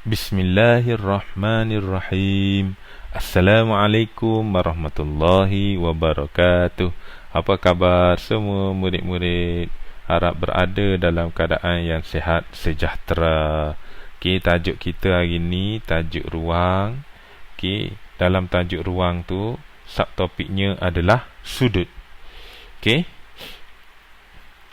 Bismillahirrahmanirrahim. Assalamualaikum warahmatullahi wabarakatuh. Apa khabar semua murid-murid? Harap berada dalam keadaan yang sihat sejahtera. Okey, tajuk kita hari ni tajuk ruang. Okey, dalam tajuk ruang tu subtopiknya adalah sudut. Okey.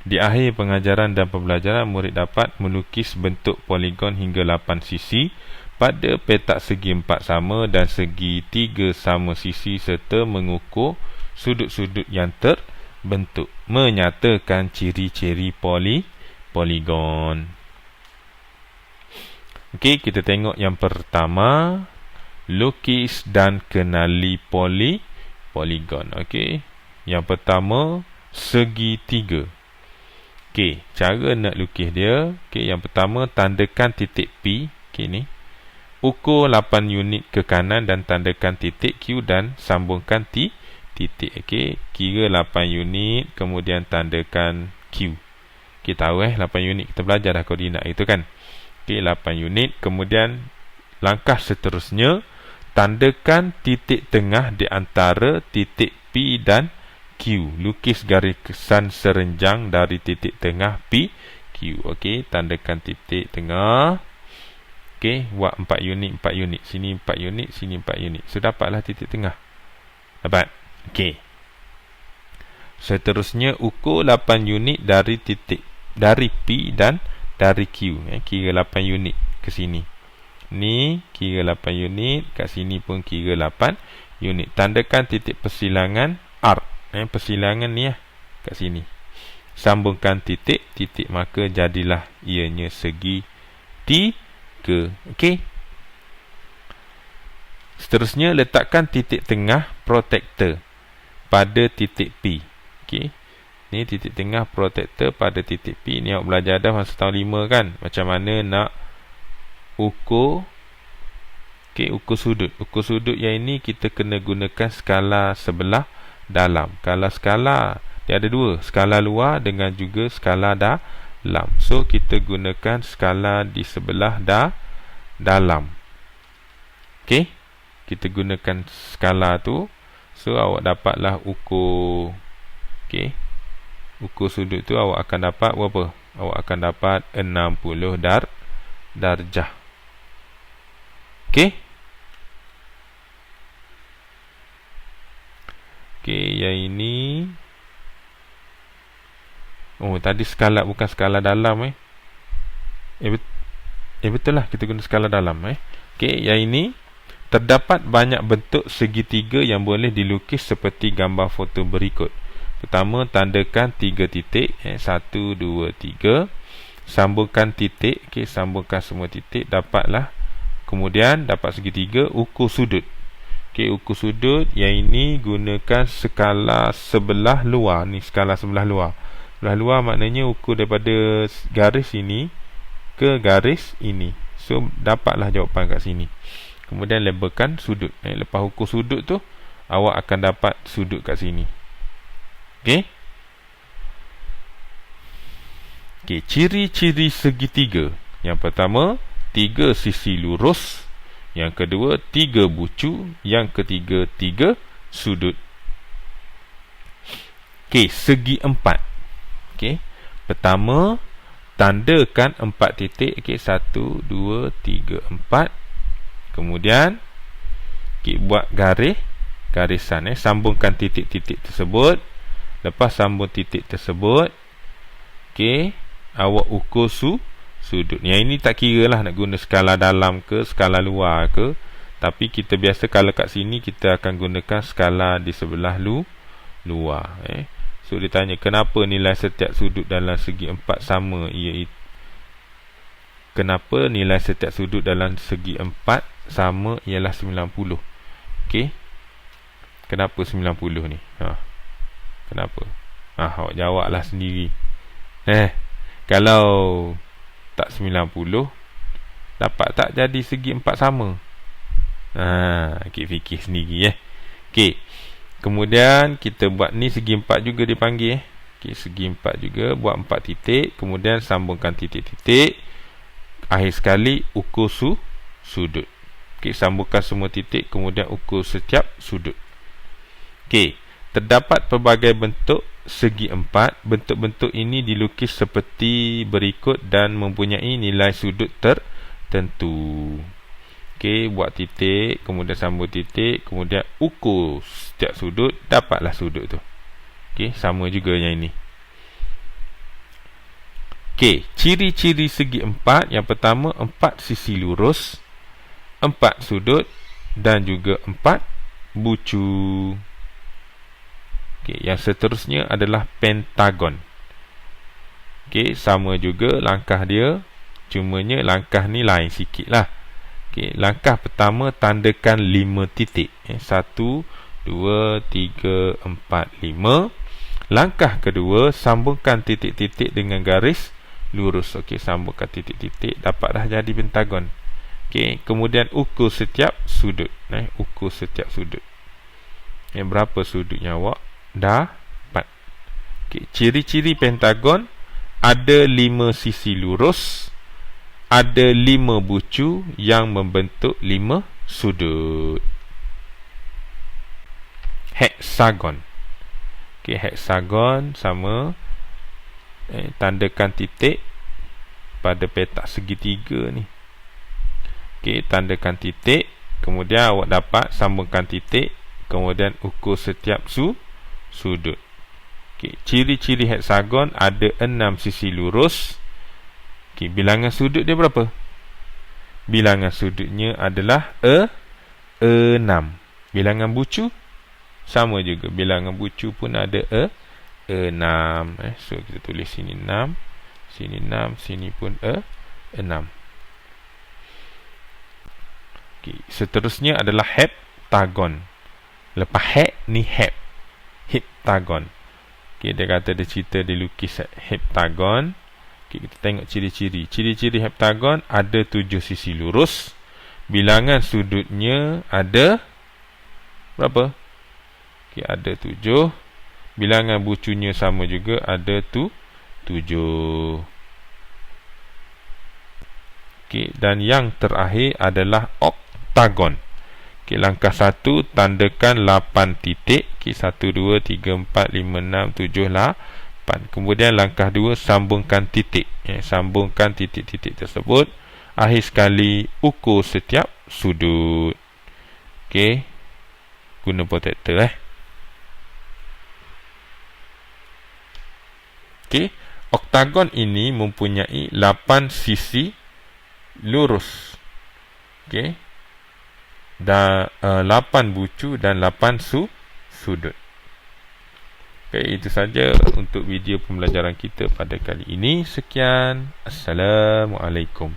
Di akhir pengajaran dan pembelajaran, murid dapat melukis bentuk poligon hingga 8 sisi pada petak segi 4 sama dan segi 3 sama sisi serta mengukur sudut-sudut yang terbentuk, menyatakan ciri-ciri poligon. Okey, kita tengok yang pertama, lukis dan kenali poligon. Okey. Yang pertama, segi 3. Okey, cara nak lukis dia, okey, yang pertama tandakan titik P, okey ni. Ukur 8 unit ke kanan dan tandakan titik Q dan sambungkan titik. Okey, kira 8 unit kemudian tandakan Q. Kita tahu 8 unit kita belajar dah koordinat itu kan. Okey, 8 unit kemudian langkah seterusnya tandakan titik tengah di antara titik P dan Q. Lukis garisan serenjang dari titik tengah P Q. Okey, tandakan titik tengah. Okey, buat 4 unit. Sini 4 unit, sini 4 unit. So dapatlah titik tengah. Dapat. Okey. Seterusnya ukur 8 unit dari P dan dari Q. Kira 8 unit ke sini. Ni kira 8 unit, kat sini pun kira 8 unit. Tandakan titik persilangan arc. Persilangan ni kat sini. Sambungkan titik, maka jadilah ianya segi 3. Okey. Seterusnya letakkan titik tengah protektor pada titik P. Okey. Ni titik tengah protektor pada titik P. Ni awak belajar dah masa tahun 5 kan, macam mana nak ukur. Okey, ukur sudut. Ukur sudut yang ini kita kena gunakan skala sebelah dalam. Kalau skala dia ada dua, skala luar dengan juga skala dalam. So kita gunakan skala di sebelah dalam. Okey, kita gunakan skala tu. So awak dapatlah ukur. Okey, ukur sudut tu awak akan dapat berapa? Awak akan dapat 60 darjah. Okey. Okey, yang ini. Oh, tadi skala bukan skala dalam betul lah, kita guna skala dalam Okey, yang ini terdapat banyak bentuk segitiga yang boleh dilukis seperti gambar foto berikut. Pertama, tandakan 3 titik, 1 2 3. Sambungkan titik, okey, sambungkan semua titik, dapatlah. Kemudian dapat segitiga, ukur sudut. Okey, ukur sudut yang ini gunakan skala sebelah luar. Ni skala sebelah luar. Sebelah luar maknanya ukur daripada garis ini ke garis ini. So dapatlah jawapan kat sini. Kemudian labelkan sudut. Lepas ukur sudut tu, awak akan dapat sudut kat sini. Okey. Okey, ciri-ciri segitiga. Yang pertama, 3 sisi lurus. Yang kedua, 3 bucu. Yang ketiga, 3 sudut. Okey, segi 4. Okey, pertama, tandakan 4 titik. Okey, 1 2 3 4. Kemudian okey, buat garisan sambungkan titik-titik tersebut. Lepas sambung titik tersebut, okey, awak ukur sudut. Yang ini tak kira lah nak guna skala dalam ke skala luar ke, tapi kita biasa kalau kat sini kita akan gunakan skala di sebelah luar. So dia tanya kenapa nilai setiap sudut dalam segi 4 sama, iaitu kenapa nilai setiap sudut dalam segi 4 sama ialah 90. Okey, kenapa 90 ni? Kenapa? Awak jawablah sendiri. Kalau tak 90, dapat tak jadi segi 4 sama? Fikir sendiri Okey. Kemudian kita buat ni segi 4 juga dipanggil Okey, segi 4 juga, buat 4 titik, kemudian sambungkan titik-titik. Akhir sekali ukur sudut. Okey, sambungkan semua titik, kemudian ukur setiap sudut. Okey, terdapat pelbagai bentuk segi empat. Bentuk-bentuk ini dilukis seperti berikut dan mempunyai nilai sudut tertentu. Okey, buat titik, kemudian sambung titik, kemudian ukur setiap sudut, dapatlah sudut tu. Okey, sama juga yang ini. Okey, ciri-ciri segi empat. Yang pertama, 4 sisi lurus, 4 sudut dan juga 4 bucu. Okey, yang seterusnya adalah pentagon. Okey, sama juga langkah dia, cumanya langkah ni lain sikit lah. Okey, langkah pertama tandakan 5 titik. 1, 2, 3, 4, 5. Langkah kedua, sambungkan titik-titik dengan garis lurus. Okey, sambungkan titik-titik, dapatlah jadi pentagon. Okey, kemudian ukur setiap sudut. Ukur setiap sudut. Berapa sudutnya awak dapat? Okey, ciri-ciri pentagon, ada 5 sisi lurus, ada 5 bucu yang membentuk 5 sudut. Heksagon. Okey, heksagon sama, tandakan titik pada petak segitiga ni. Okey, tandakan titik, kemudian awak dapat sambungkan titik, kemudian ukur setiap sudut. Okey, ciri-ciri heksagon, ada 6 sisi lurus. Okey, bilangan sudut dia berapa? Bilangan sudutnya adalah 6. Bilangan bucu sama juga, bilangan bucu pun ada 6. So kita tulis sini 6, sini 6, sini pun 6. Okay, seterusnya adalah heptagon. Lepas hep ni heptagon. Okay, dia kata dia cerita dia lukis heptagon. Okay, kita tengok ciri-ciri. Ciri-ciri heptagon, ada 7 sisi lurus. Bilangan sudutnya ada berapa? Okay, ada 7. Bilangan bucunya sama juga, ada 7. Okey, dan yang terakhir adalah oktagon. Okey, langkah 1 tandakan 8 titik. Okey, 1 2 3 4 5 6 7 8. Kemudian langkah 2 sambungkan titik. Sambungkan titik-titik tersebut. Akhir sekali ukur setiap sudut. Okey, guna protektor Okey, oktagon ini mempunyai 8 sisi lurus. Okey. Dan 8 bucu dan 8 sudut. Okey, itu saja untuk video pembelajaran kita pada kali ini. Sekian. Assalamualaikum.